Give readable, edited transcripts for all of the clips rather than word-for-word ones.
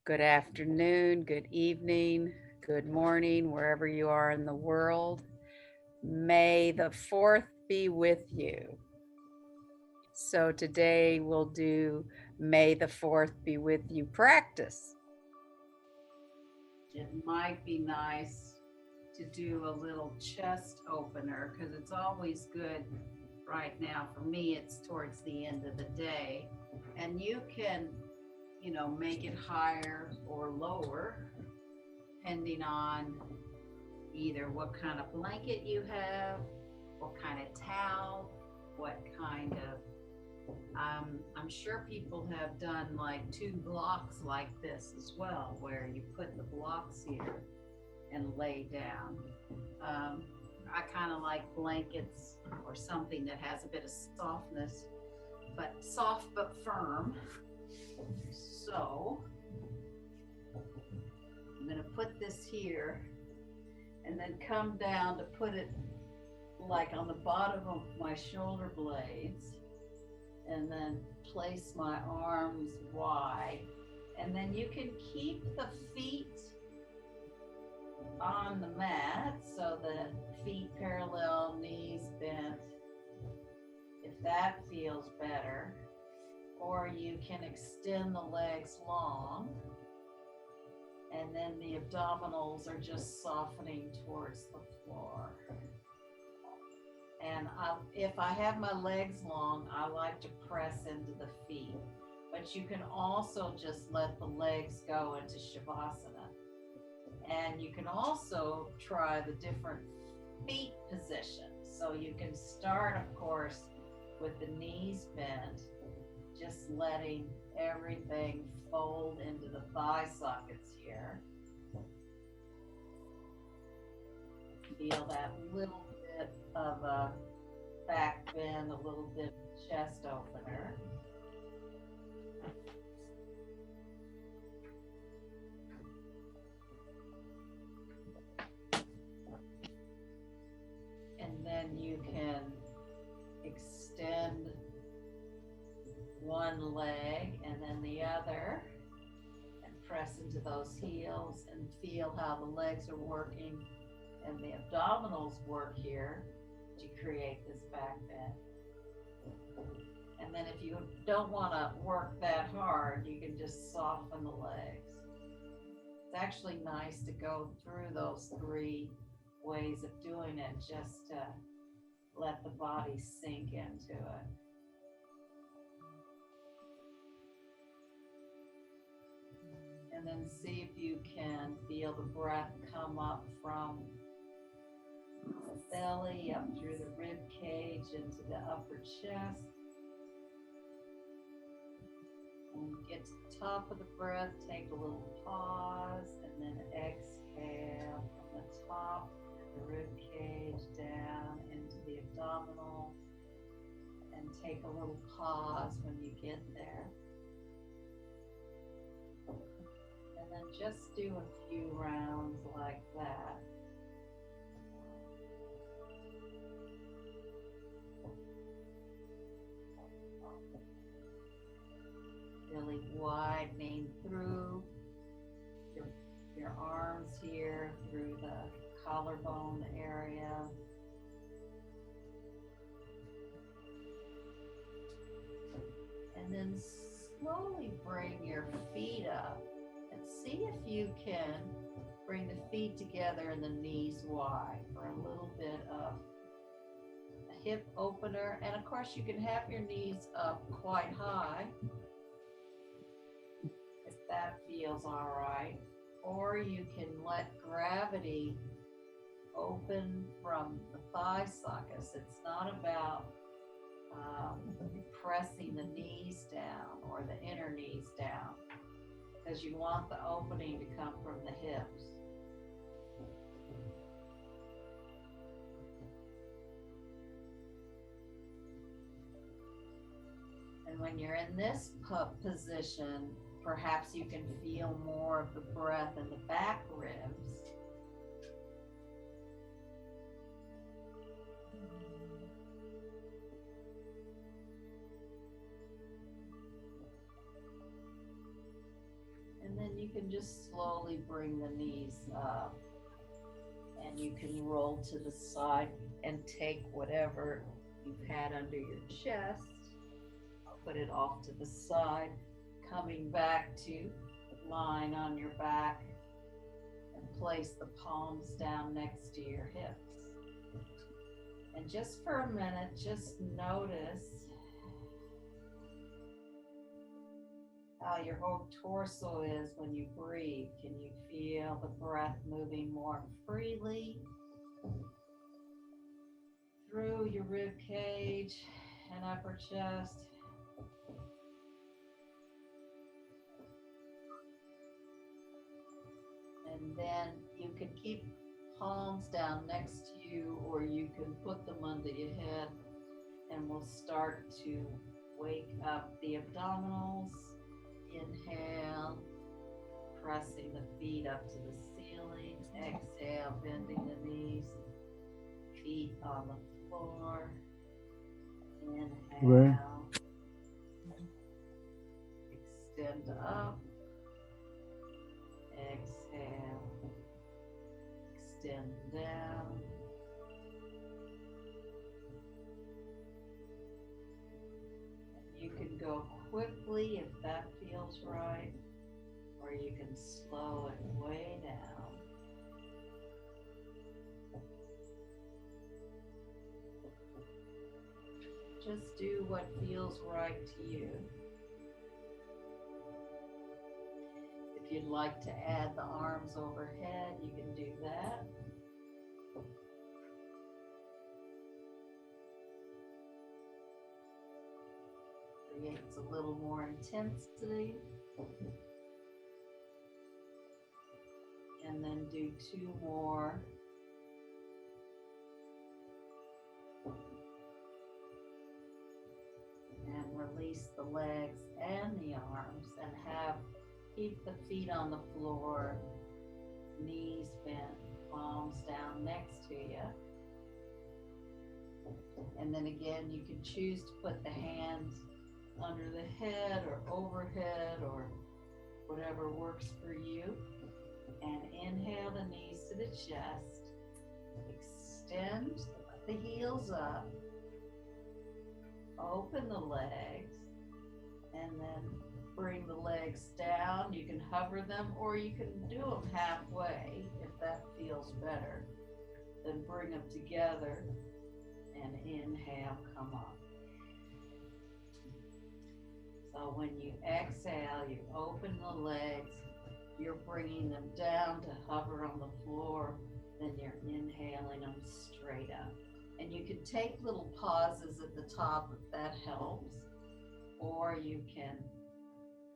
Good afternoon, good evening, good morning, wherever you are in the world. May the 4th be with you. So today we'll do May the 4th be with you practice. It might be nice to do a little chest opener because it's always good right now. For me, it's towards the end of the day. And you can, make it higher or lower depending on either what kind of blanket you have, what kind of towel, what kind of, I'm sure people have done like two blocks like this as well, where you put the blocks here and lay down. Um, I kind of like blankets or something that has a bit of softness, but soft but firm. So I'm going to put this here and then come down to put it like on the bottom of my shoulder blades, and then place my arms wide. And then you can keep the feet on the mat so the feet parallel, knees bent, if that feels better. Or you can extend the legs long, and then the abdominals are just softening towards the floor. And if I have my legs long, I like to press into the feet. But you can also just let the legs go into Shavasana. And you can also try the different feet positions. So you can start, of course, with the knees bent, just letting everything fold into the thigh sockets here. Feel that little bit of a back bend, a little bit of chest opener. And then you can extend one leg and then the other and press into those heels and feel how the legs are working and the abdominals work here to create this back bend. And then if you don't want to work that hard, you can just soften the legs. It's actually nice to go through those three ways of doing it just to let the body sink into it. And then see if you can feel the breath come up from the belly up through the rib cage into the upper chest. When you get to the top of the breath, take a little pause and then exhale from the top of the rib cage down into the abdominals, and take a little pause when you get there. And then just do a few rounds like that. Really widening through your arms here, through the collarbone area. And then slowly bring your feet up and see if you can bring the feet together and the knees wide for a little bit of a hip opener. And of course you can have your knees up quite high if that feels all right. Or you can let gravity open from the thigh sockets. It's not about pressing the knees down or the inner knees down, because you want the opening to come from the hips. And when you're in this position, perhaps you can feel more of the breath in the back ribs. And then you can just slowly bring the knees up, and you can roll to the side and take whatever you've had under your chest, put it off to the side, coming back to lying on your back, and place the palms down next to your hips. And just for a minute, just notice how your whole torso is when you breathe. Can you feel the breath moving more freely through your rib cage and upper chest? And then you can keep palms down next to you, or you can put them under your head, and we'll start to wake up the abdominals. Inhale, pressing the feet up to the ceiling. Exhale, bending the knees, feet on the floor. Inhale, extend up. Exhale, extend down. And you can go quickly if that feels right, or you can slow it way down. Just do what feels right to you. If you'd like to add the arms overhead, you can do that. Creates a little more intensity. And then do 2 more. And release the legs and the arms, and keep the feet on the floor, knees bent, palms down next to you. And then again, you can choose to put the hands under the head or overhead or whatever works for you. And inhale the knees to the chest. Extend the heels up. Open the legs. And then bring the legs down. You can hover them, or you can do them halfway if that feels better. Then bring them together and inhale, come up. So when you exhale, you open the legs, you're bringing them down to hover on the floor, then you're inhaling them straight up. And you can take little pauses at the top if that helps, or you can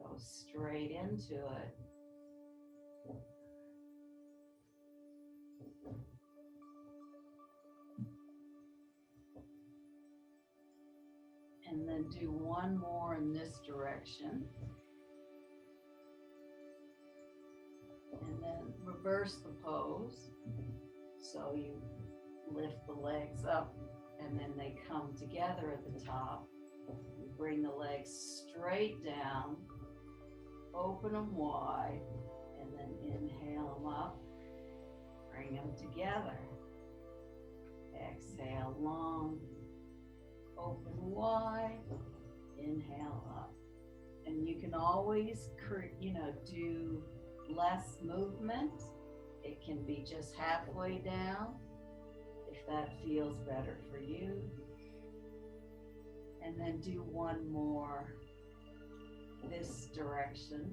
go straight into it. And then do 1 more in this direction. And then reverse the pose. So you lift the legs up, and then they come together at the top. You bring the legs straight down, open them wide, and then inhale them up, bring them together. Exhale long, open wide, inhale up. And you can always, do less movement. It can be just halfway down if that feels better for you. And then do 1 more this direction.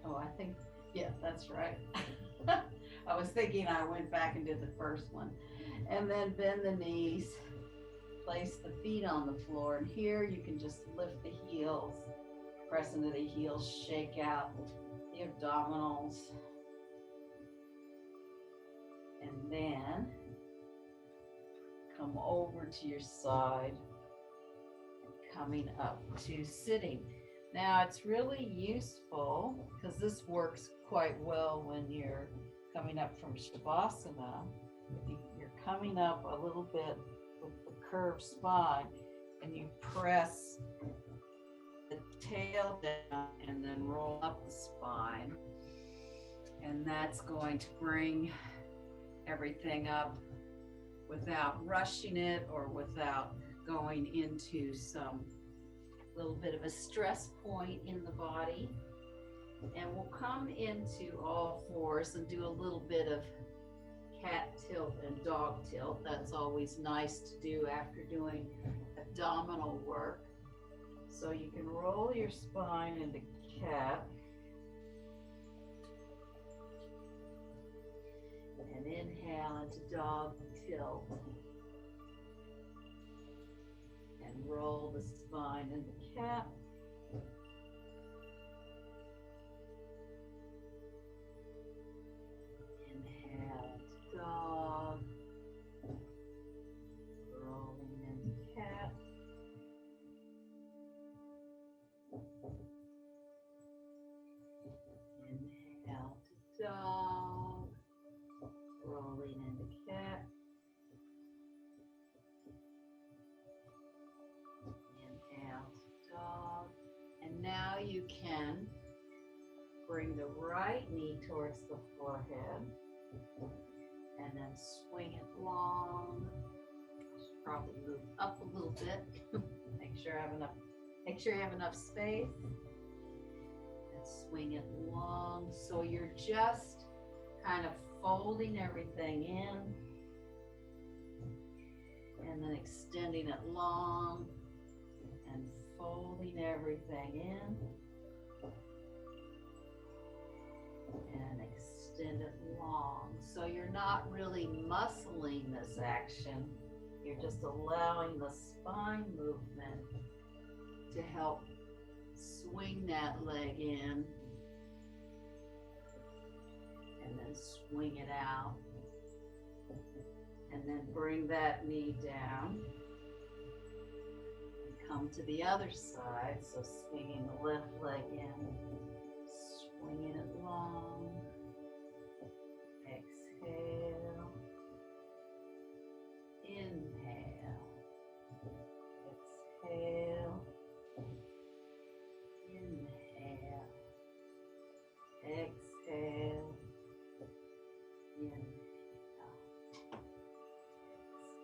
Oh, I think, yeah, that's right. I was thinking I went back and did the first one. And then bend the knees, place the feet on the floor, and here you can just lift the heels, press into the heels, shake out the abdominals, and then come over to your side, coming up to sitting. Now it's really useful because this works quite well when you're coming up from Shavasana. You're coming up a little bit with the curved spine, and you press the tail down and then roll up the spine. And that's going to bring everything up without rushing it or without going into some little bit of a stress point in the body. And we'll come into all fours and do a little bit of cat tilt and dog tilt. That's always nice to do after doing abdominal work. So you can roll your spine into cat. And inhale into dog tilt. And roll the spine into cat. Inhale to dog. Rolling into cat. Inhale to dog. Rolling into cat. Inhale to dog. And now you can bring the right knee towards the forehead and then swing it long. Should probably move up a little bit. Make sure you have enough space. And swing it long. So you're just kind of folding everything in and then extending it long and folding everything in and extend it long. So you're not really muscling this action. You're just allowing the spine movement to help swing that leg in and then swing it out. And then bring that knee down. And come to the other side. So swinging the left leg in, swinging it long. Exhale. Inhale. Exhale. Inhale. Exhale. Inhale.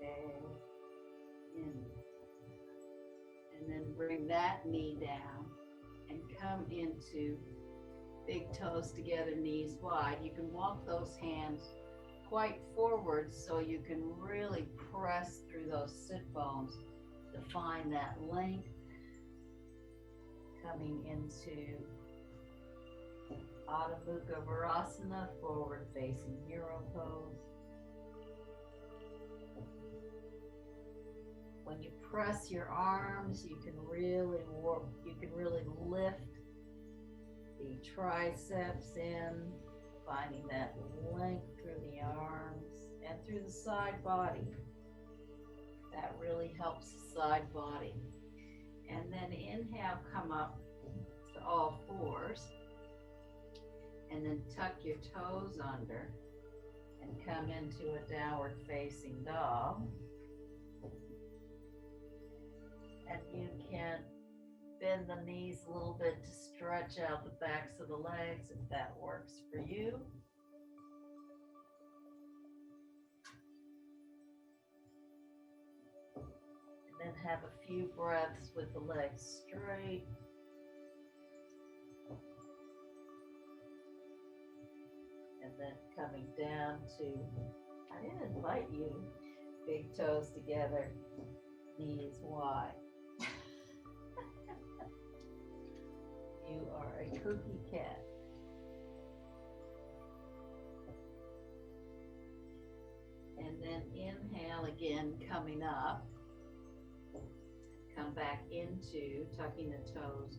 Exhale. Inhale. And then bring that knee down and come into big toes together, knees wide. You can walk those hands quite forward so you can really press through those sit bones to find that length. Coming into Adho Mukha Virasana, forward facing hero pose. When you press your arms, you can really lift the triceps in, finding that length through the arms and through the side body. That really helps the side body. And then inhale, come up to all fours. And then tuck your toes under and come into a downward facing dog. And you can bend the knees a little bit to stretch out the backs of the legs if that works for you. And then have a few breaths with the legs straight. And then coming down to, I didn't invite you, big toes together, knees wide. You are a cookie cat. And then inhale again, coming up. Come back into, tucking the toes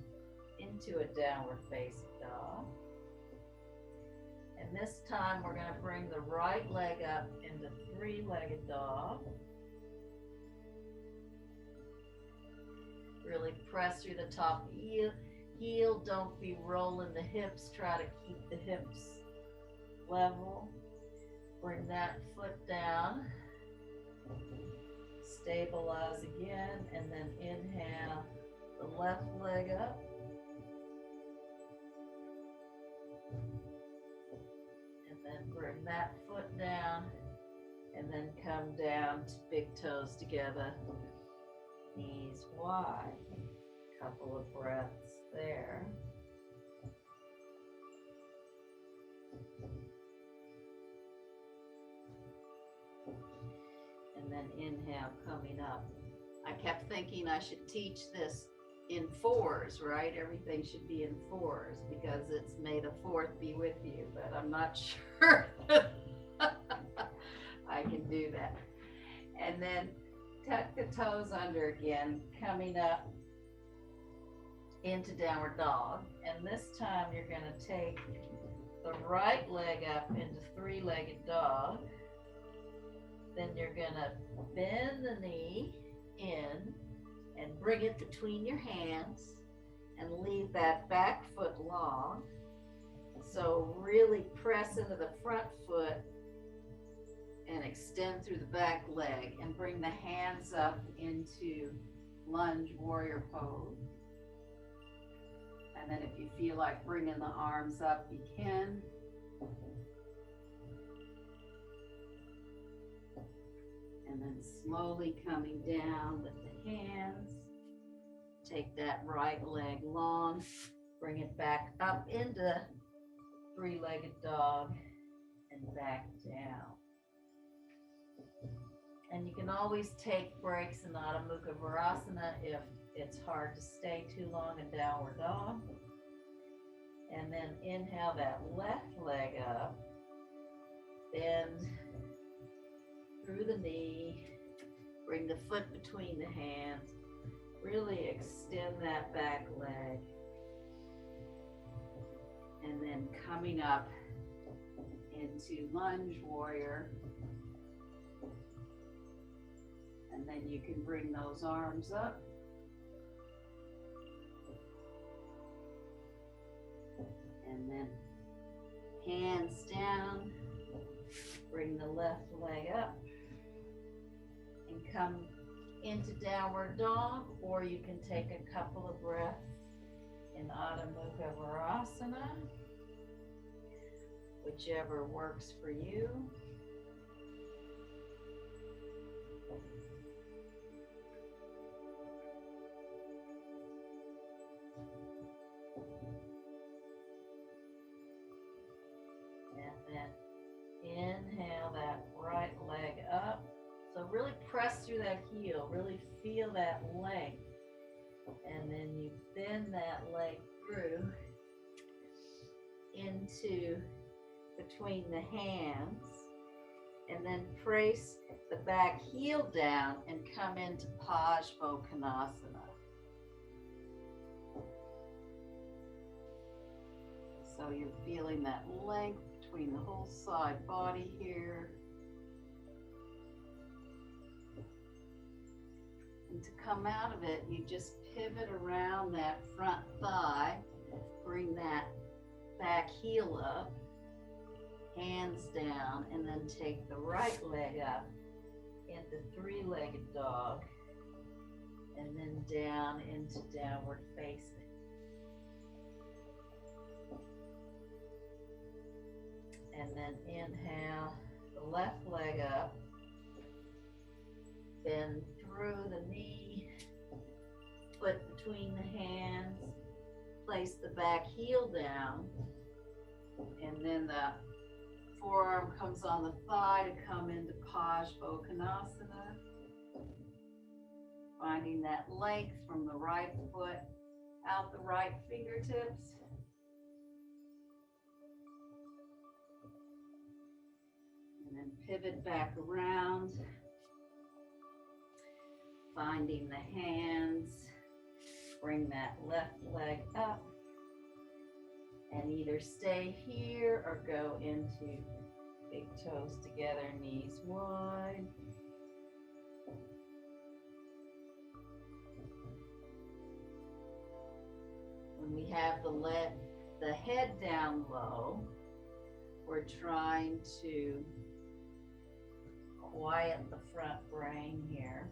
into a downward facing dog. And this time we're going to bring the right leg up into three-legged dog. Really press through the top heel. Don't be rolling the hips. Try to keep the hips level. Bring that foot down. Stabilize again, and then inhale the left leg up. then bring that foot down, and then come down to big toes together, knees wide. Couple of breaths there. And then inhale, coming up. I kept thinking I should teach this in fours, right? Everything should be in fours because it's May the 4th be with you, but I'm not sure I can do that. And then tuck the toes under again, coming up into downward dog. And this time you're going to take the right leg up into three-legged dog. Then you're going to bend the knee in and bring it between your hands and leave that back foot long. So really press into the front foot and extend through the back leg and bring the hands up into lunge warrior pose. And then if you feel like bringing the arms up, you can. And then slowly coming down with the hands. Take that right leg long, bring it back up into three-legged dog and back down. And you can always take breaks in Adho Mukha Virasana if it's hard to stay too long in downward dog. And then inhale that left leg up, bend through the knee, bring the foot between the hands, really extend that back leg. And then coming up into lunge warrior. And then you can bring those arms up. And then hands down, bring the left leg up and come into downward dog, or you can take a couple of breaths in Adho Mukha Virasana, whichever works for you. Inhale that right leg up. So really press through that heel, really feel that length. And then you bend that leg through into between the hands. And then place the back heel down and come into Parsvakonasana. So you're feeling that length between the whole side body here. And to come out of it, you just pivot around that front thigh, bring that back heel up, hands down, and then take the right leg up into three-legged dog, and then down into downward facing. And then inhale the left leg up, bend through the knee, foot between the hands, place the back heel down, and then the forearm comes on the thigh to come into Parsvakonasana, finding that length from the right foot out the right fingertips. And then pivot back around, finding the hands, bring that left leg up, and either stay here or go into big toes together, knees wide. When we have the head down low, we're trying to quiet the front brain here.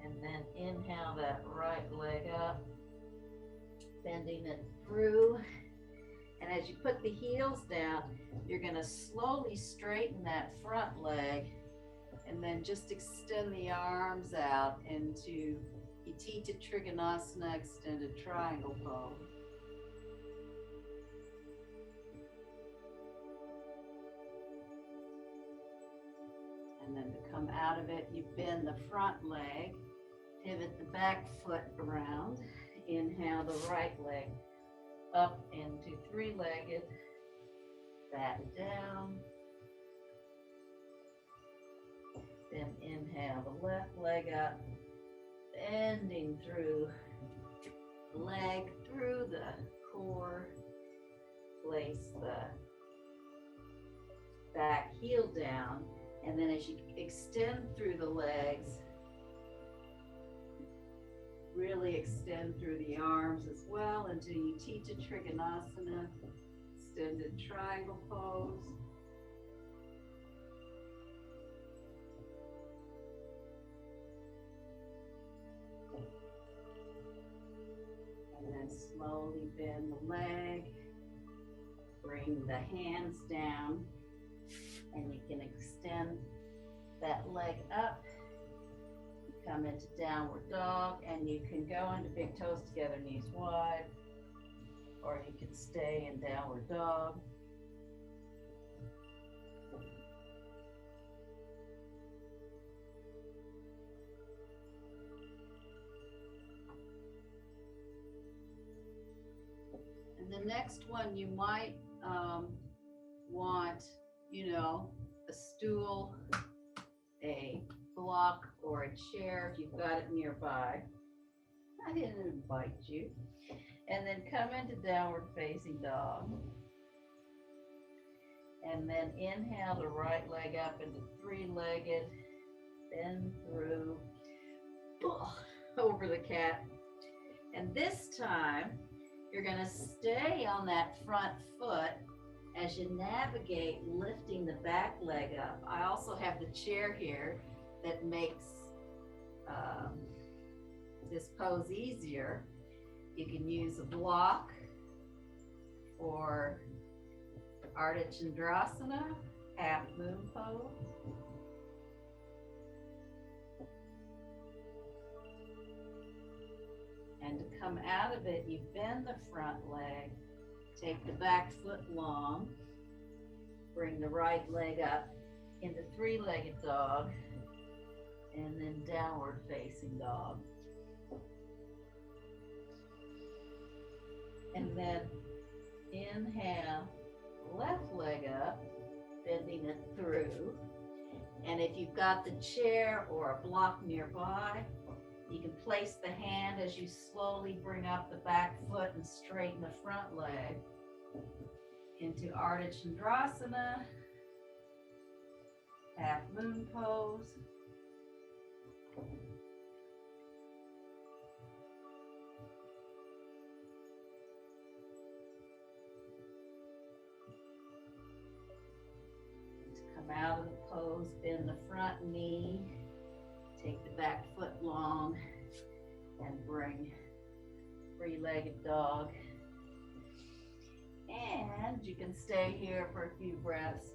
And then then inhale that right leg up, bending it through. And as you put the heels down, you're going to slowly straighten that front leg and then just extend the arms out into Utthita Trikonasana, extended triangle pose. And then to come out of it, you bend the front leg, pivot the back foot around, inhale the right leg up into three-legged, back down. Then inhale the left leg up, bending through the leg, through the core. Place the back heel down, and then as you extend through the legs, really extend through the arms as well into Utthita Trikonasana, extended triangle pose. And then slowly bend the leg, bring the hands down, and you can extend that leg up. Come into downward dog, and you can go into big toes together, knees wide, or you can stay in downward dog. And the next one you might want, a stool, a block, or a chair if you've got it nearby. I didn't invite you. And then come into downward facing dog. And then inhale the right leg up into three-legged, bend through, over the cat. And this time, you're going to stay on that front foot as you navigate lifting the back leg up. I also have the chair here that makes this pose easier. You can use a block for Ardha Chandrasana, half moon pose. And to come out of it, you bend the front leg, take the back foot long, bring the right leg up into three-legged dog, and then downward facing dog. And then inhale, left leg up, bending it through. And if you've got the chair or a block nearby, you can place the hand as you slowly bring up the back foot and straighten the front leg into Ardha Chandrasana, half moon pose. To come out of the pose, bend the front knee, take the back foot long, and bring three-legged dog. And you can stay here for a few breaths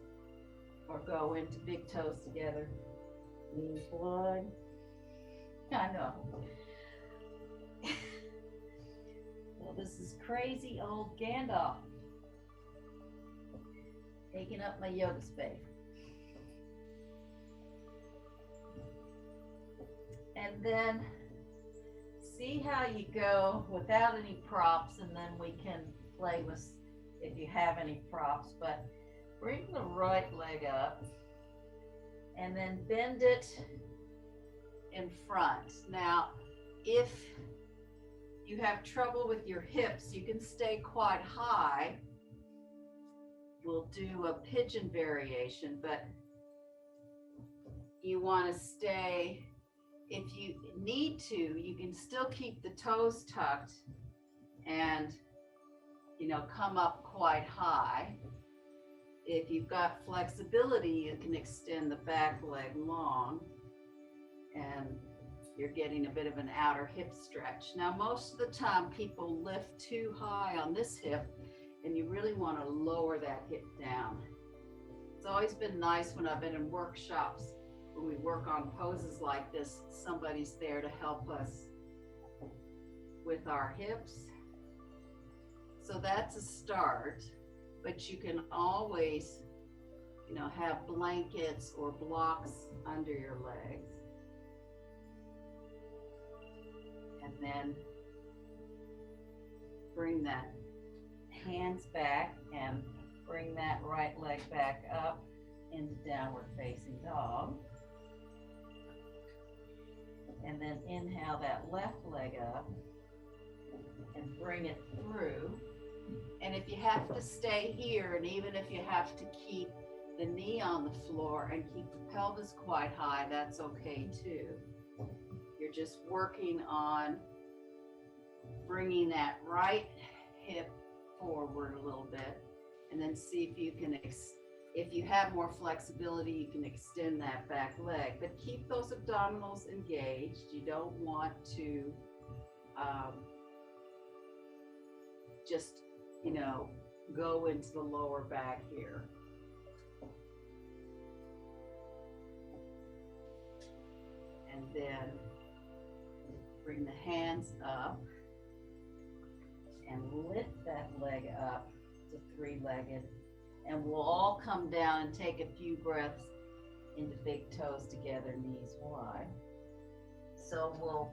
or go into big toes together. Knees wide. I know. Well, this is crazy old Gandalf taking up my yoga space. And then see how you go without any props, and then we can play with if you have any props. But bring the right leg up and then bend it in front. Now, if you have trouble with your hips, you can stay quite high. We'll do a pigeon variation, but you want to stay. If you need to, you can still keep the toes tucked and, come up quite high. If you've got flexibility, you can extend the back leg long and you're getting a bit of an outer hip stretch. Now, most of the time people lift too high on this hip, and you really want to lower that hip down. It's always been nice when I've been in workshops, when we work on poses like this, somebody's there to help us with our hips. So that's a start, but you can always, have blankets or blocks under your legs. And then bring that hands back and bring that right leg back up into downward facing dog. And then inhale that left leg up and bring it through. And if you have to stay here, and even if you have to keep the knee on the floor and keep the pelvis quite high, that's okay too. You're just working on bringing that right hip forward a little bit, and then see if you can, if you have more flexibility, you can extend that back leg, but keep those abdominals engaged. You don't want to just, go into the lower back here. And then bring the hands up and lift that leg up to three-legged. And we'll all come down and take a few breaths into big toes together, knees wide. So we'll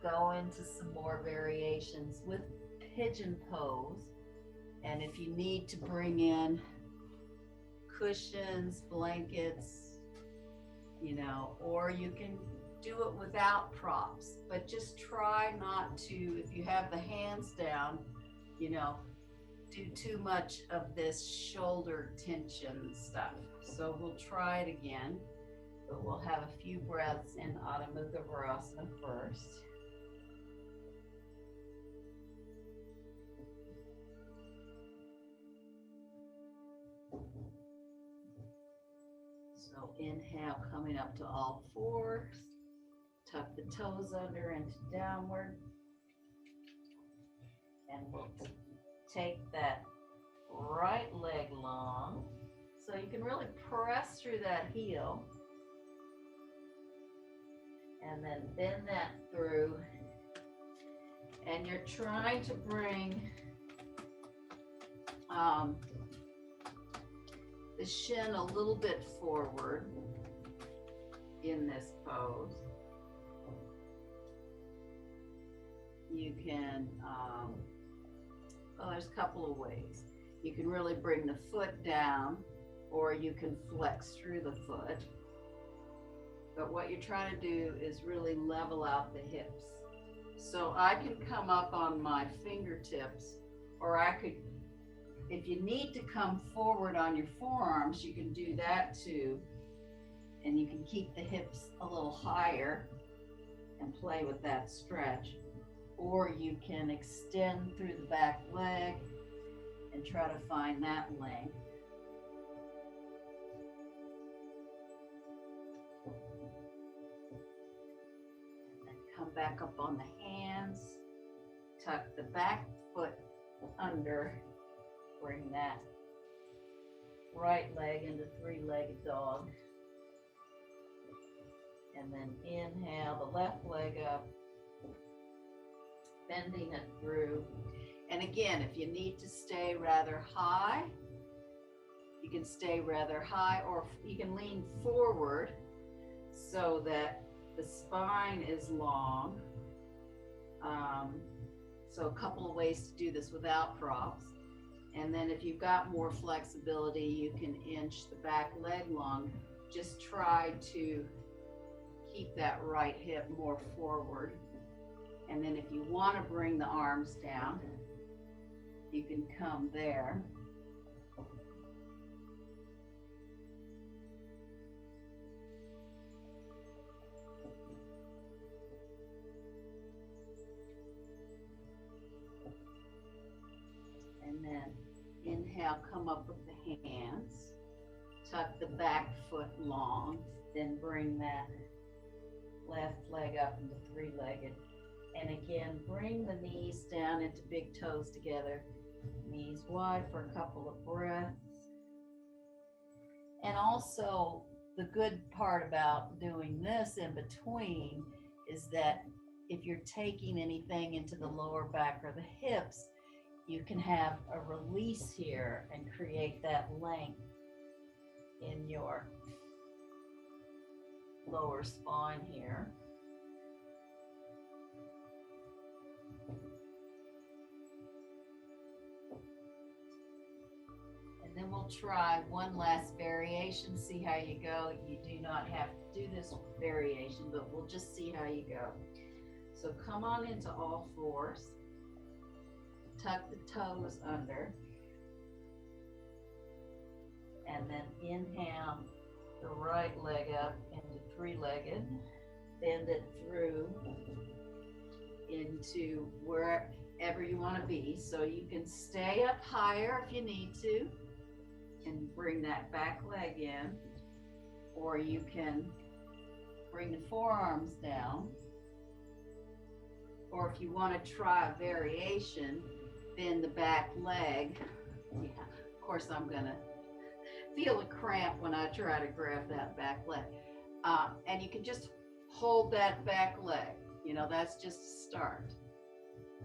go into some more variations with pigeon pose. And if you need to bring in cushions, blankets, or you can do it without props, but just try not to, if you have the hands down, do too much of this shoulder tension stuff. So we'll try it again, but we'll have a few breaths in Adho Mukha Virasana first. So inhale, coming up to all fours. Tuck the toes under into downward. And we'll take that right leg long. So you can really press through that heel. And then bend that through. And you're trying to bring the shin a little bit forward in this pose. You can, there's a couple of ways. You can really bring the foot down, or you can flex through the foot. But what you're trying to do is really level out the hips. So I can come up on my fingertips, or I could, if you need to come forward on your forearms, you can do that too. And you can keep the hips a little higher and play with that stretch. Or you can extend through the back leg and try to find that length. And then come back up on the hands, tuck the back foot under, bring that right leg into three-legged dog. And then inhale the left leg up, bending it through. And again, if you need to stay rather high, you can stay rather high, or you can lean forward so that the spine is long. So a couple of ways to do this without props. And then if you've got more flexibility, you can inch the back leg long. Just try to keep that right hip more forward. And then if you want to bring the arms down, you can come there. And then inhale, come up with the hands, tuck the back foot long, then bring that left leg up into three-legged. And again, bring the knees down into big toes together. Knees wide for a couple of breaths. And also, the good part about doing this in between is that if you're taking anything into the lower back or the hips, you can have a release here and create that length in your lower spine here. And then we'll try one last variation, see how you go. You do not have to do this variation, but we'll just see how you go. So come on into all fours. Tuck the toes under. And then inhale the right leg up into three-legged. Bend it through into wherever you want to be. So you can stay up higher if you need to and bring that back leg in. Or you can bring the forearms down. Or if you want to try a variation, bend the back leg. Yeah, of course I'm going to feel a cramp when I try to grab that back leg. And you can just hold that back leg. You know, that's just a start.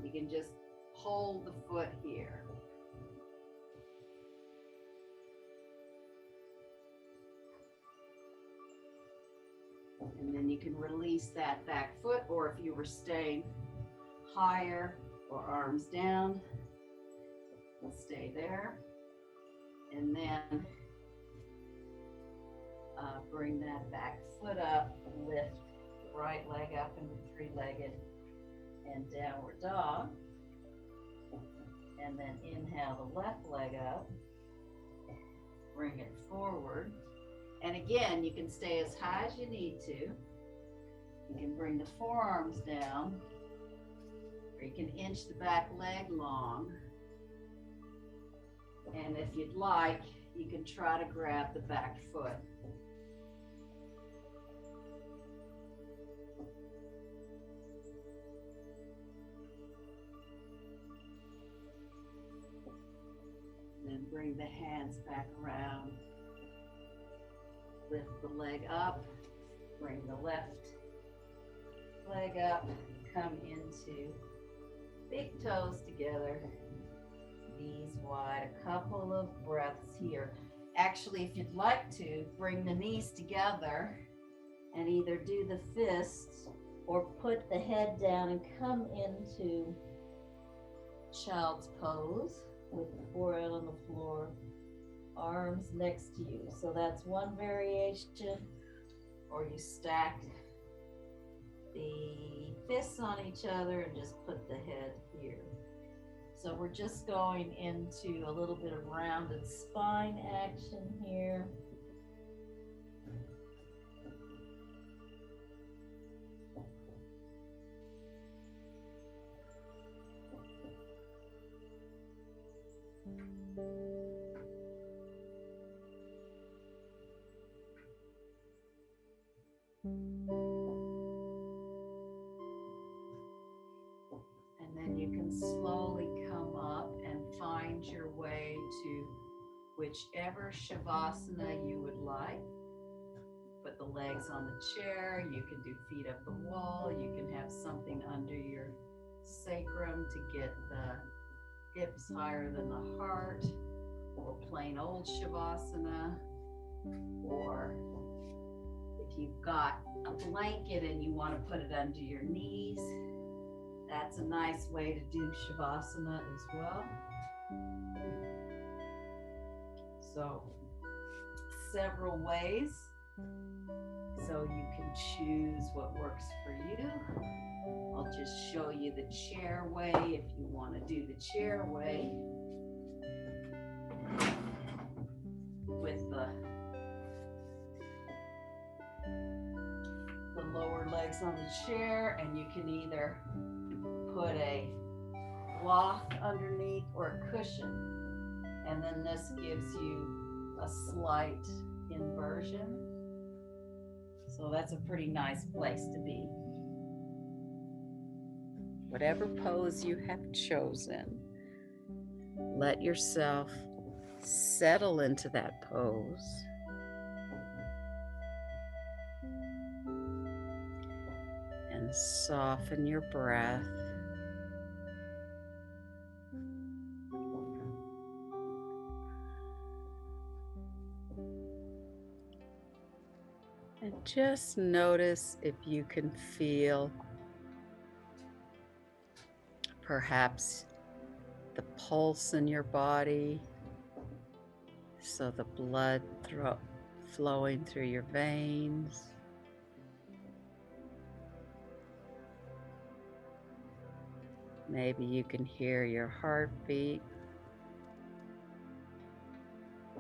You can just hold the foot here. And then you can release that back foot, or if you were staying higher or arms down, stay there. And then bring that back foot up, lift the right leg up into three-legged and downward dog. And then inhale the left leg up, bring it forward. And again, you can stay as high as you need to. You can bring the forearms down, or you can inch the back leg long. And if you'd like, you can try to grab the back foot. Then bring the hands back around. Lift the leg up. Bring the left leg up. Come into big toes together. Knees wide, a couple of breaths here. Actually, if you'd like to, bring the knees together and either do the fists or put the head down and come into child's pose with the forehead on the floor, arms next to you. So that's one variation. Or you stack the fists on each other and just put the head here. So we're just going into a little bit of rounded spine action here. And then you can slowly come up and find your way to whichever shavasana you would like. Put the legs on the chair. You can do feet up the wall. You can have something under your sacrum to get the hips higher than the heart, or plain old shavasana. Or if you've got a blanket and you want to put it under your knees, that's a nice way to do shavasana as well. So, several ways. So you can choose what works for you. I'll just show you the chair way if you want to do the chair way. With the lower legs on the chair, and you can either put a cloth underneath or a cushion, and then this gives you a slight inversion. So that's a pretty nice place to be. Whatever pose you have chosen, let yourself settle into that pose. And soften your breath. And just notice if you can feel perhaps the pulse in your body, so the blood flowing through your veins. Maybe you can hear your heartbeat,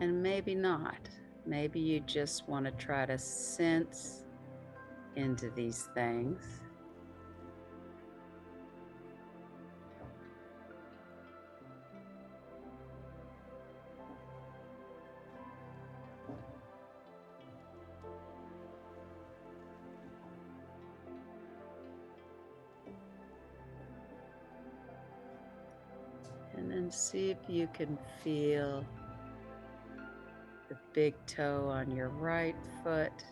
and maybe not. Maybe you just want to try to sense into these things. And then see if you can feel the big toe on your right foot,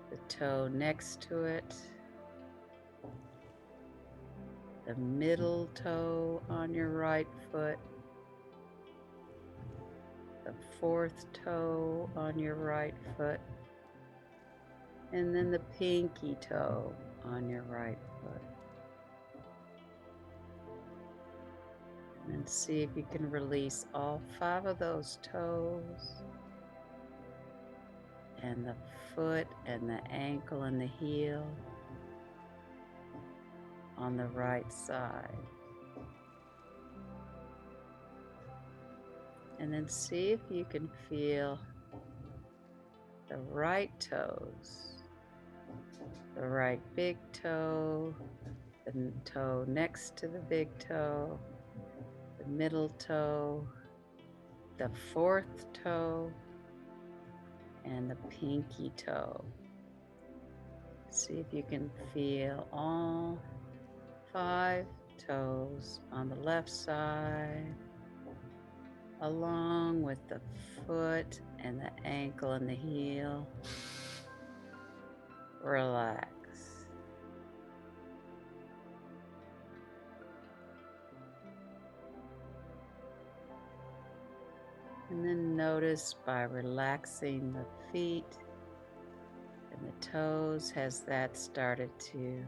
the toe next to it, the middle toe on your right foot, the fourth toe on your right foot, and then the pinky toe on your right foot. And see if you can release all 5 of those toes and the foot and the ankle and the heel on the right side. And then see if you can feel the right toes, the right big toe, the toe next to the big toe, the middle toe, the fourth toe, and the pinky toe. See if you can feel all 5 toes on the left side, along with the foot and the ankle and the heel. Relax. And then notice by relaxing the feet and the toes, has that started to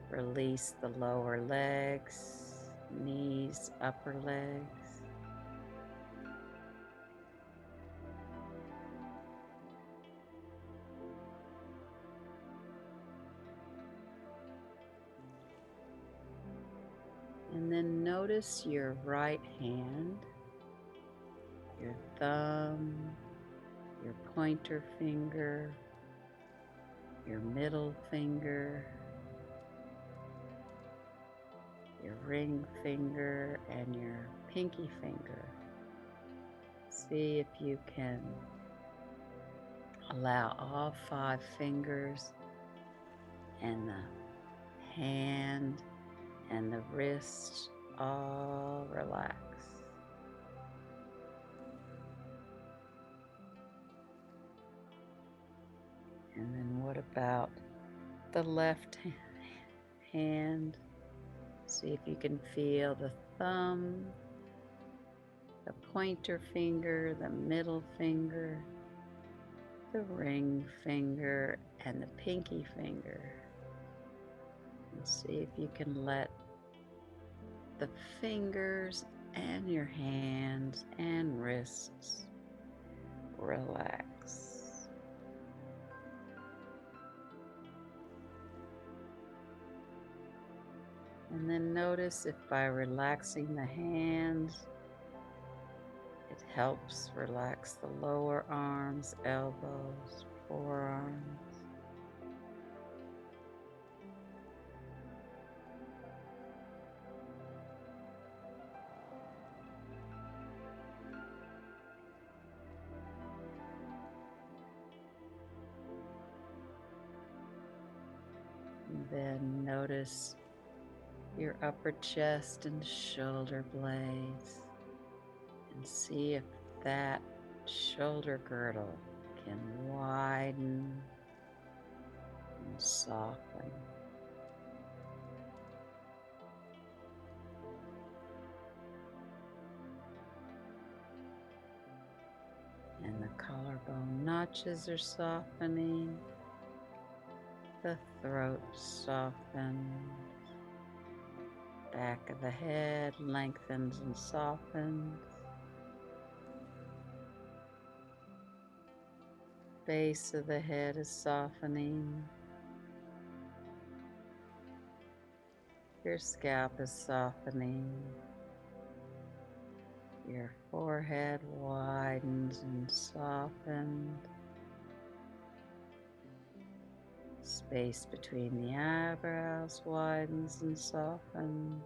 release the lower legs, knees, upper legs. And then notice your right hand, your thumb, your pointer finger, your middle finger, your ring finger, and your pinky finger. See if you can allow all 5 fingers and the hand and the wrist all relax. And then what about the left hand? See if you can feel the thumb, the pointer finger, the middle finger, the ring finger, and the pinky finger. And see if you can let the fingers and your hands and wrists relax. And then notice if by relaxing the hands, it helps relax the lower arms, elbows, forearms. Then notice your upper chest and shoulder blades and see if that shoulder girdle can widen and soften. And the collarbone notches are softening. The throat softens. Back of the head lengthens and softens. Base of the head is softening. Your scalp is softening. Your forehead widens and softens. Space between the eyebrows widens and softens.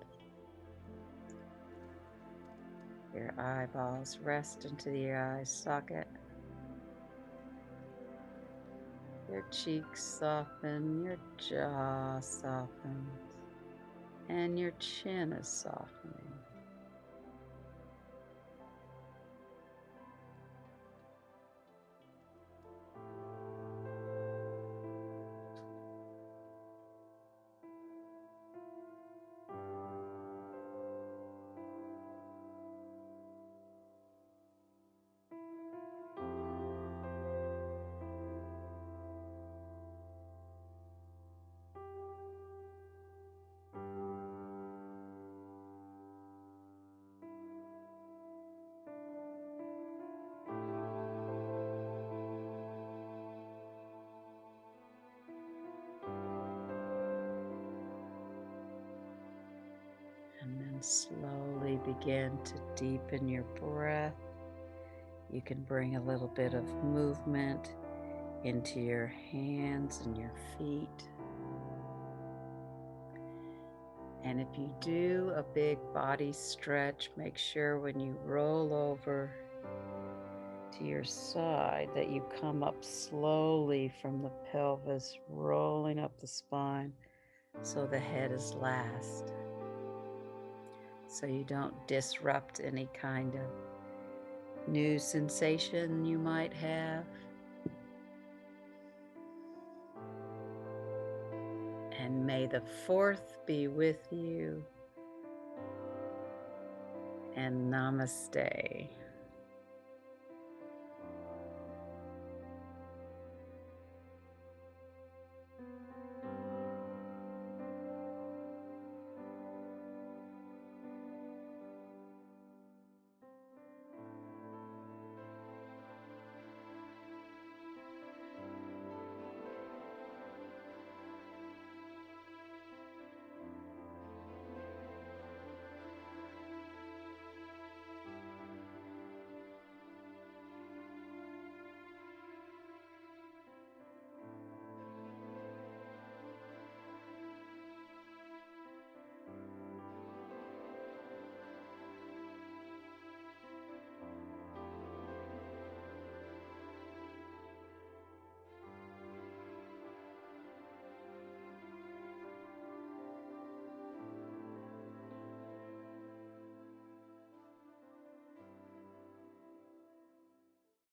Your eyeballs rest into your eye socket. Your cheeks soften, your jaw softens, and your chin is softening. And then slowly begin to deepen your breath. You can bring a little bit of movement into your hands and your feet. And if you do a big body stretch, make sure when you roll over to your side that you come up slowly from the pelvis, rolling up the spine so the head is last. So you don't disrupt any kind of new sensation you might have. And may the fourth be with you. And namaste.